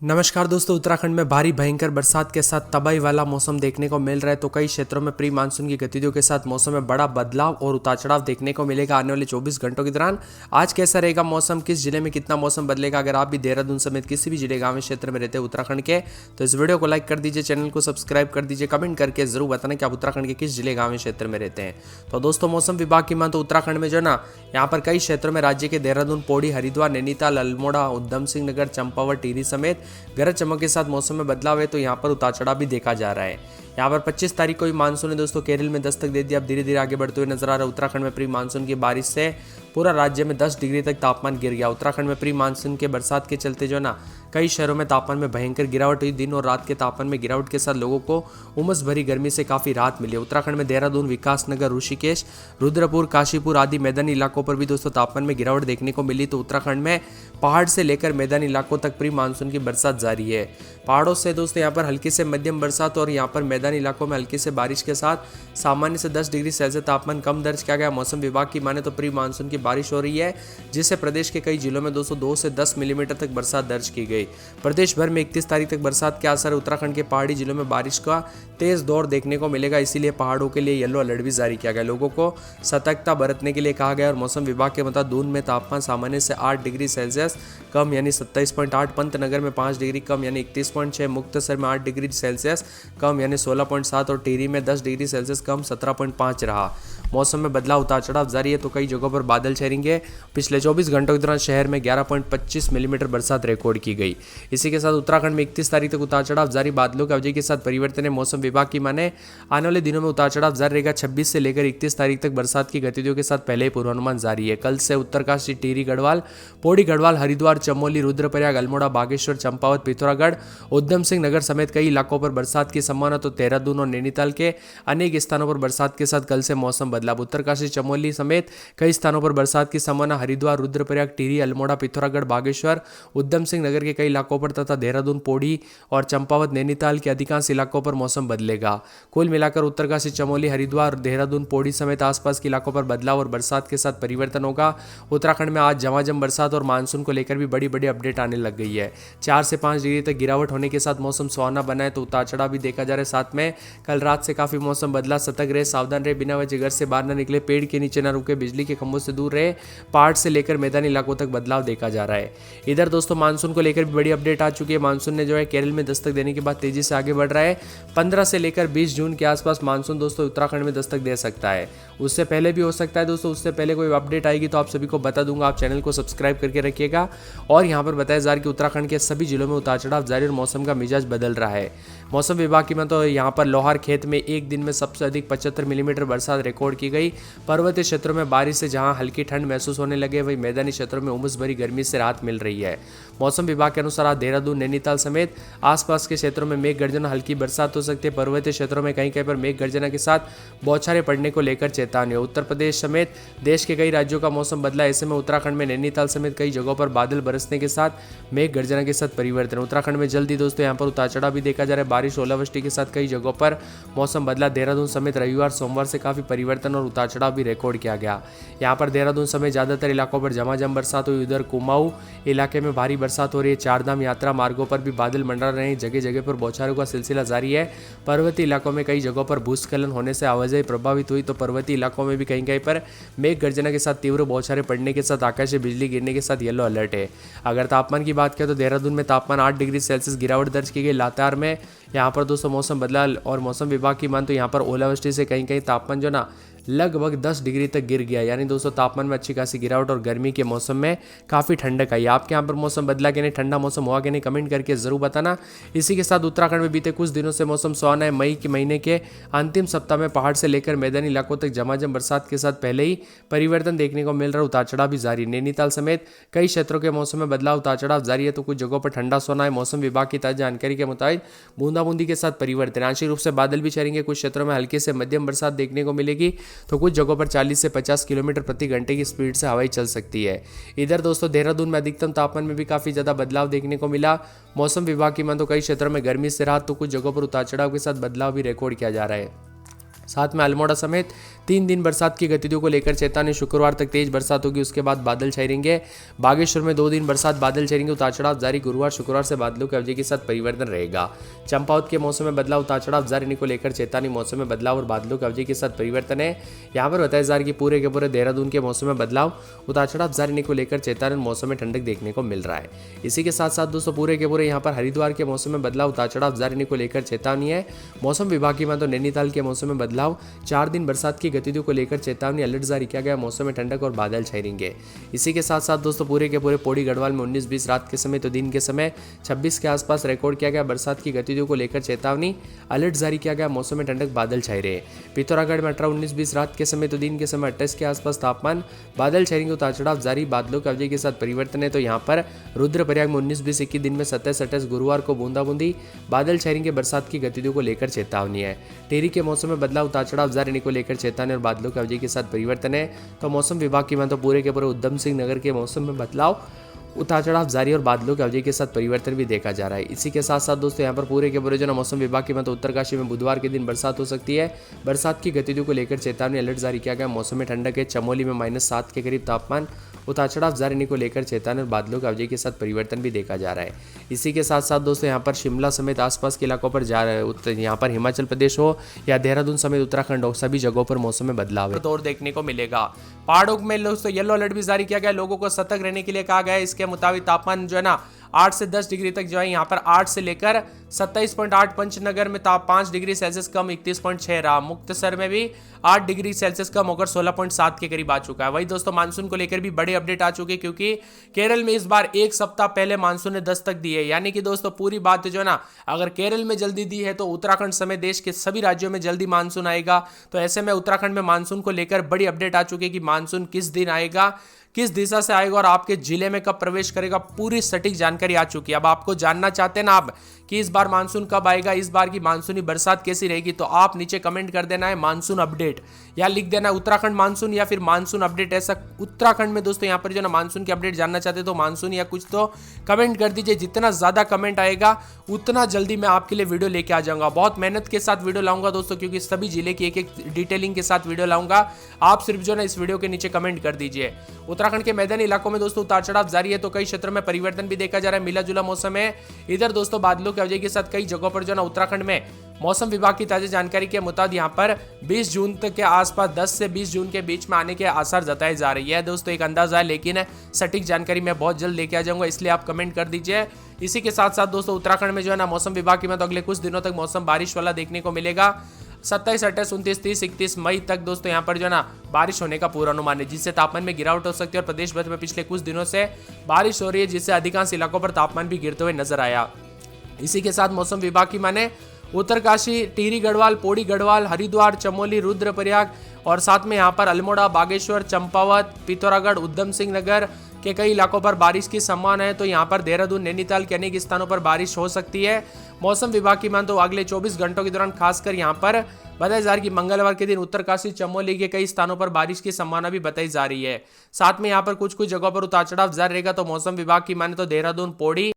नमस्कार दोस्तों, उत्तराखंड में भारी भयंकर बरसात के साथ तबाही वाला मौसम देखने को मिल रहा है। तो कई क्षेत्रों में प्री मानसून की गतिविधियों के साथ मौसम में बड़ा बदलाव और उतार चढ़ाव देखने को मिलेगा आने वाले 24 घंटों के दौरान। आज कैसा रहेगा मौसम, किस जिले में कितना मौसम बदलेगा, अगर आप भी देहरादून समेत किसी भी जिले गाँव क्षेत्र में रहते हैं उत्तराखंड के, तो इस वीडियो को लाइक कर दीजिए, चैनल को सब्सक्राइब कर दीजिए, कमेंट करके जरूर बताना कि आप उत्तराखंड के किस जिले गाँव क्षेत्र में रहते हैं। तो दोस्तों, मौसम विभाग की मान तो उत्तराखंड में जो है ना, यहाँ पर कई क्षेत्रों में राज्य के देहरादून, पौड़ी, हरिद्वार, नैनीताल, अल्मोड़ा, उधम सिंह नगर, चंपावत, टिहरी समेत गरज चमक के साथ मौसम में बदलाव है। तो यहाँ पर उतार चढ़ाव भी देखा जा रहा है। यहाँ पर 25 तारीख को भी मानसून ने दोस्तों केरल में दस्तक दे दिया। अब धीरे धीरे आगे बढ़ते हुए नजर आ रहा है। उत्तराखंड में प्री मानसून की बारिश से पूरा राज्य में 10 डिग्री तक तापमान गिर गया। उत्तराखंड में प्री मानसून के बरसात के चलते जो है ना, कई शहरों में तापमान में भयंकर गिरावट हुई। दिन और रात के तापमान में गिरावट के साथ लोगों को उमस भरी गर्मी से काफी राहत मिली। उत्तराखंड में देहरादून, विकासनगर, ऋषिकेश, रुद्रपुर, काशीपुर आदि मैदानी इलाकों पर भी दोस्तों तापमान में गिरावट देखने को मिली। तो उत्तराखंड में पहाड़ से लेकर मैदानी इलाकों तक प्री मानसून की बरसात जारी है। पहाड़ों से दोस्तों यहाँ पर हल्की से मध्यम बरसात और यहाँ पर मैदानी इलाकों में हल्की से बारिश के साथ सामान्य से 10 डिग्री सेल्सियस तापमान कम दर्ज किया गया। मौसम विभाग की माने तो प्री मानसून की बारिश हो रही है, जिससे प्रदेश के कई जिलों में दोस्तों 2 से 10 मिलीमीटर तक बरसात दर्ज की गई। प्रदेश भर में 31 तारीख तक बरसात के असर उत्तराखंड के पहाड़ी जिलों में बारिश का तेज दौर देखने को मिलेगा। इसीलिए पहाड़ों के लिए येलो अलर्ट भी जारी किया गया। लोगों को सतर्कता बरतने के लिए कहा गया। और मौसम विभाग के मुताबिक दून में तापमान सामान्य से 8 डिग्री सेल्सियस कम यानी 27.8, पंतनगर में 5 डिग्री कम यानी 31.6, मुक्तसर में 8 डिग्री सेल्सियस कम यानी 16.7 और टिहरी में 10 डिग्री सेल्सियस कम 17.5 रहा। मौसम में बदलाव उतार चढ़ाव जारी है। तो कई जगहों पर बादल छेरेंगे। पिछले 24 घंटों के दौरान शहर में 11.25 मिलीमीटर बरसात रिकॉर्ड की गई। इसी के साथ उत्तराखंड में 31 तारीख तक उतार चढ़ाव जारी। बादलों की अवधि के साथ परिवर्तन है। मौसम विभाग की माने आने वाले दिनों में उतार चढ़ाव जारी रहेगा। 26 से लेकर 31 तारीख तक बरसात की गतिविधियों के साथ पहले ही पूर्वानुमान जारी है। कल से उत्तरकाशी, टिहरी गढ़वाल, पौड़ी गढ़वाल, हरिद्वार, चमोली, रुद्रप्रयाग, अल्मोड़ा, बागेश्वर, चंपावत, पिथौरागढ़, उधम सिंह नगर समेत कई इलाकों पर बरसात की संभावना। तो देहरादून और नैनीताल के अनेक स्थानों पर बरसात के साथ कल से मौसम बदलाव। उत्तरकाशी, चमोली समेत कई स्थानों पर बरसात की संभावना। हरिद्वार, रुद्रप्रयाग, टिहरी, अल्मोड़ा, पिथौरागढ़, बागेश्वर, उधम सिंह नगर के कई इलाकों पर तथा देहरादून, पौड़ी और चंपावत, नैनीताल के अधिकांश इलाकों पर मौसम बदलेगा। कुल मिलाकर उत्तरकाशी, चमोली, हरिद्वार, देहरादून, पौड़ी समेत आसपास के इलाकों पर बदलाव और बरसात के साथ परिवर्तन होगा। उत्तराखंड में आज झमाझम बरसात और मानसून को लेकर भी बड़ी बड़ी अपडेट आने लग गई है। 4 से 5 डिग्री तक गिरावट होने के साथ मौसम सुहाना बना है। तो उतार चढ़ाव भी देखा जा रहा है। साथ में कल रात से काफी मौसम बदला। सतर्क रहे, सावधान रहे, बिना वजह घर से बाहर न निकले, पेड़ के नीचे न रुके, बिजली के खंभों से दूर रहे। पहाड़ से लेकर मैदानी इलाकों तक बदलाव देखा जा रहा है। इधर दोस्तों मानसून को लेकर भी बड़ी अपडेट आ चुकी है। मानसून ने जो है केरल में दस्तक देने के बाद तेजी से आगे बढ़ रहा है। 15 से लेकर 20 जून के आसपास मानसून दोस्तों उत्तराखंड में दस्तक दे सकता है। उससे पहले भी हो सकता है दोस्तों। उससे पहले कोई अपडेट आएगी तो आप सभी को बता दूंगा। आप चैनल को सब्सक्राइब करके रखिएगा। और यहाँ पर बताया जा रहा है कि उत्तराखंड के सभी जिलों में उतार चढ़ाव जारी और मौसम का मिजाज बदल रहा है। मौसम विभाग की मैं तो यहाँ पर लोहार खेत में एक दिन में सबसे अधिक 75 मिलीमीटर बरसात रिकॉर्ड की गई। पर्वतीय क्षेत्रों में बारिश से जहां हल्की ठंड महसूस होने लगे, वहीं मैदानी क्षेत्रों में उमस भरी गर्मी से राहत मिल रही है। मौसम विभाग के अनुसार आज देहरादून, नैनीताल समेत आसपास के क्षेत्रों में मेघ गर्जना, हल्की बरसात हो सकती है। पर्वतीय क्षेत्रों में कहीं कहीं पर मेघ गर्जना के साथ बौछारें पड़ने को लेकर चेतावनी है। उत्तर प्रदेश समेत देश के कई राज्यों का मौसम बदला। ऐसे में उत्तराखंड में नैनीताल समेत कई जगहों पर बादल बरसने के साथ मेघ गर्जना के साथ परिवर्तन। उत्तराखंड में जल्दी दोस्तों यहाँ पर उतार चढ़ाव भी देखा जा रहा है। बारिश, ओलावृष्टि के साथ कई जगहों पर मौसम बदला। देहरादून समेत रविवार, सोमवार से काफी परिवर्तन और उतार चढ़ाव भी रिकॉर्ड किया गया। यहाँ पर देहरादून समेत ज्यादातर इलाकों पर झमाझम बरसात हुई। उधर कुमाऊं इलाके में भारी बरसात हो रही है। चारधाम यात्रा मार्गों पर भी बादल मंडरा रहे हैं। जगह जगह पर बौछारों का सिलसिला जारी है। पर्वतीय इलाकों में कई जगहों पर भूस्खलन होने से आवाजाही प्रभावित हुई। तो पर्वतीय इलाकों में भी कहीं कहीं पर मेघ गर्जना के साथ तीव्र बौछारें पड़ने के साथ आकाशीय बिजली गिरने के साथ येलो अलर्ट है। अगर तापमान की बात करें तो देहरादून में तापमान 8 डिग्री सेल्सियस गिरावट दर्ज की गई। लातेहार में यहाँ पर दोस्तों मौसम बदला और मौसम विभाग की मान तो यहाँ पर ओलावृष्टि से कहीं कहीं तापमान जो ना लगभग 10 डिग्री तक गिर गया। यानी दोस्तों तापमान में अच्छी खासी गिरावट और गर्मी के मौसम में काफ़ी ठंडक आई। आपके यहाँ पर मौसम बदला कि नहीं, ठंडा मौसम हुआ कि नहीं, कमेंट करके जरूर बताना। इसी के साथ उत्तराखंड में बीते कुछ दिनों से मौसम सुहाना है। मई के महीने के अंतिम सप्ताह में पहाड़ से लेकर मैदानी इलाकों तक झमाझम बरसात के साथ पहले ही परिवर्तन देखने को मिल रहा है। उतार चढ़ाव भी जारी। नैनीताल समेत कई क्षेत्रों के मौसम में बदलाव, उतार चढ़ाव जारी है। तो कुछ जगहों पर ठंडा सोना है। मौसम विभाग की ताजा जानकारी के मुताबिक बूंदाबूंदी के साथ परिवर्तन। आंशिक रूप से बादल भी छाएंगे। कुछ क्षेत्रों में हल्के से मध्यम बरसात देखने को मिलेगी। तो कुछ जगहों पर 40 से 50 किलोमीटर प्रति घंटे की स्पीड से हवाई चल सकती है। इधर दोस्तों देहरादून में अधिकतम तापमान में भी काफी ज्यादा बदलाव देखने को मिला। मौसम विभाग की मान तो कई क्षेत्रों में गर्मी से राहत, तो कुछ जगहों पर उतार चढ़ाव के साथ बदलाव भी रिकॉर्ड किया जा रहा है। साथ में अल्मोड़ा समेत 3 दिन बरसात की गतिविधियों को लेकर चेतावनी, शुक्रवार तक तेज बरसात होगी, उसके बाद बादल छाए रहेंगे। बागेश्वर में 2 दिन बरसात, बादल छाएंगे, उतार चढ़ाव जारी, गुरुवार शुक्रवार से बादलों के अवधि के साथ परिवर्तन रहेगा। चंपावत के मौसम में बदलाव, उतार चढ़ाव जारी रहने को लेकर चेतावनी, मौसम में बदलाव और बादलों के अवधि के साथ परिवर्तन है। यहाँ पर बताया जा रहा है कि पूरे के पूरे देहरादून के मौसम में बदलाव, उतार चढ़ाव जारी रहने को लेकर चेतावनी, मौसम में ठंडक देखने को मिल रहा है। इसी के साथ साथ दोस्तों पूरे के पूरे यहाँ पर हरिद्वार के मौसम में बदलाव, उतार चढ़ाव जारी रहने को लेकर चेतावनी है। मौसम विभाग की माने तो नैनीताल के मौसम में बदलाव, 4 दिन बरसात की गतिविधियों को लेकर चेतावनी, अलर्ट जारी किया गया, मौसम में ठंडक और बादल छाए रहेंगे। इसी के साथ साथ दोस्तों पूरे के पूरे पौड़ी गढ़वाल में 19-20 रात के समय तो दिन के समय 26 के आसपास रिकॉर्ड किया गया बरसात की गतिविधियों को लेकर चेतावनी, अलर्ट जारी किया गया, मौसम में ठंडक बादल छाए रहे। पिथौरागढ़ में 18-19-20 रात के समय तो दिन के समय 28 के आसपास तापमान, बादल छाएंगे, उतार चढ़ाव जारी, बादलों के अवधि के साथ परिवर्तन है। तो यहाँ पर रुद्रप्रयाग में 19-20-21 दिन में 27-28, गुरुवार को बूंदाबूंदी, बादल छाएंगे, बरसात की गतिविधियों को लेकर चेतावनी है। टिहरी के मौसम में बदलाव, उतार चढ़ाव जारी रहने को लेकर चेतावनी और बादलों के अवधि के साथ परिवर्तन है। तो मौसम विभाग की माने तो पूरे के पूरे उधम सिंह नगर के मौसम में बदलाव, उतार चढ़ाव जारी और बादलों के अवधि के साथ परिवर्तन भी देखा जा रहा है। इसी के साथ साथ दोस्तों यहाँ पर पूरे के पूरे जो ना मौसम विभाग की माने तो उत्तरकाशी में बुधवार के दिन बरसात हो सकती है, बरसात की गतिविधियों को लेकर चेतावनी, अलर्ट जारी किया गया, मौसम में ठंडक है। चमोली में -7 के करीब तापमान, उतार चढ़ाव जारी रहने को लेकर चेतावनी और बादलों के अवधि के साथ परिवर्तन भी देखा जा रहा है। इसी के साथ साथ दोस्तों यहाँ पर शिमला समेत आसपास के इलाकों पर जा रहे हैं, यहाँ पर हिमाचल प्रदेश हो या देहरादून समेत उत्तराखंड हो, सभी जगहों पर मौसम में बदलाव है तो और देखने को मिलेगा। पहाड़ों में दोस्तों येलो अलर्ट भी जारी किया गया, लोगों को सतर्क रहने के लिए कहा गया है। इसके मुताबिक तापमान जो है ना 8 से 10 डिग्री तक जो है यहाँ पर 8 से लेकर 27.8, पंचनगर में 5 डिग्री सेल्सियस कम 31.6 रहा, मुक्तसर में भी 8 डिग्री सेल्सियस कम होकर 16.7 के करीब आ चुका है। वही दोस्तों मानसून को लेकर भी बड़े अपडेट आ चुके हैं, क्योंकि केरल में इस बार 1 सप्ताह पहले मानसून ने दस्तक दी है। यानी कि दोस्तों पूरी बात जो है ना, अगर केरल में जल्दी दी है तो उत्तराखंड समेत देश के सभी राज्यों में जल्दी मानसून आएगा। तो ऐसे में उत्तराखंड में मानसून को लेकर बड़ी अपडेट आ चुकी है कि मानसून किस दिन आएगा, किस दिशा से आएगा और आपके जिले में कब प्रवेश करेगा, पूरी सटीक जानकारी आ चुकी है। अब आपको जानना चाहते हैं ना आप कि इस बार मानसून कब आएगा, इस बार की मानसूनी बरसात कैसी रहेगी, तो आप नीचे कमेंट कर देना है मानसून अपडेट, या लिख देना है उत्तराखंड मानसून या फिर मानसून अपडेट। ऐसा उत्तराखंड में दोस्तों यहाँ पर जो ना मानसून की अपडेट जानना चाहते हैं तो मानसून या कुछ तो कमेंट कर दीजिए। जितना ज्यादा कमेंट आएगा उतना जल्दी मैं आपके लिए वीडियो लेके आ जाऊंगा। बहुत मेहनत के साथ वीडियो लाऊंगा दोस्तों, क्योंकि सभी जिले की एक डिटेलिंग के साथ वीडियो लाऊंगा। आप सिर्फ जो ना इस वीडियो के नीचे कमेंट कर दीजिए। उत्तराखंड के मैदानी इलाकों में दोस्तों उतार चढ़ाव जारी है, तो कई क्षेत्रों में परिवर्तन भी देखा जा रहा है, मिला जुला मौसम है। इधर दोस्तों बादलों की वजह के साथ कई जगहों पर जो ना उत्तराखंड में मौसम विभाग की ताजा जानकारी के मुताबिक यहाँ पर 20 जून तक के आसपास 10 से 20 जून के बीच में आने के आसार जताए जा रही है। दोस्तों एक अंदाजा है, लेकिन सटीक जानकारी मैं बहुत जल्द लेके आ जाऊंगा, इसलिए आप कमेंट कर दीजिए। इसी के साथ साथ दोस्तों उत्तराखंड में जो है ना मौसम विभाग की तो अगले कुछ दिनों तक मौसम बारिश वाला देखने को मिलेगा। 27, 28, 29, 30, 31 मई तक दोस्तों यहाँ पर जो है ना बारिश होने का पूर्वानुमान है, जिससे तापमान में गिरावट हो सकती है। और प्रदेश भर में पिछले कुछ दिनों से बारिश हो रही है, जिससे अधिकांश इलाकों पर तापमान भी गिरते हुए नजर आया। इसी के साथ मौसम विभाग की माने उत्तरकाशी, टिहरी गढ़वाल, पौड़ी गढ़वाल, हरिद्वार, चमोली, रुद्रप्रयाग और साथ में यहाँ पर अल्मोड़ा, बागेश्वर, चंपावत, पिथौरागढ़, उधम सिंह नगर के कई इलाकों पर बारिश की संभावना है। तो यहाँ पर देहरादून, नैनीताल के अनेक स्थानों पर बारिश हो सकती है। मौसम विभाग की मान तो अगले 24 घंटों के दौरान खासकर यहाँ पर बताया जा रहा है कि मंगलवार के दिन उत्तरकाशी, चमोली के कई स्थानों पर बारिश की संभावना भी बताई जा रही है। साथ में यहाँ पर कुछ कुछ जगहों पर उतार चढ़ाव जारी रहेगा। तो मौसम विभाग की माने तो देहरादून, पौड़ी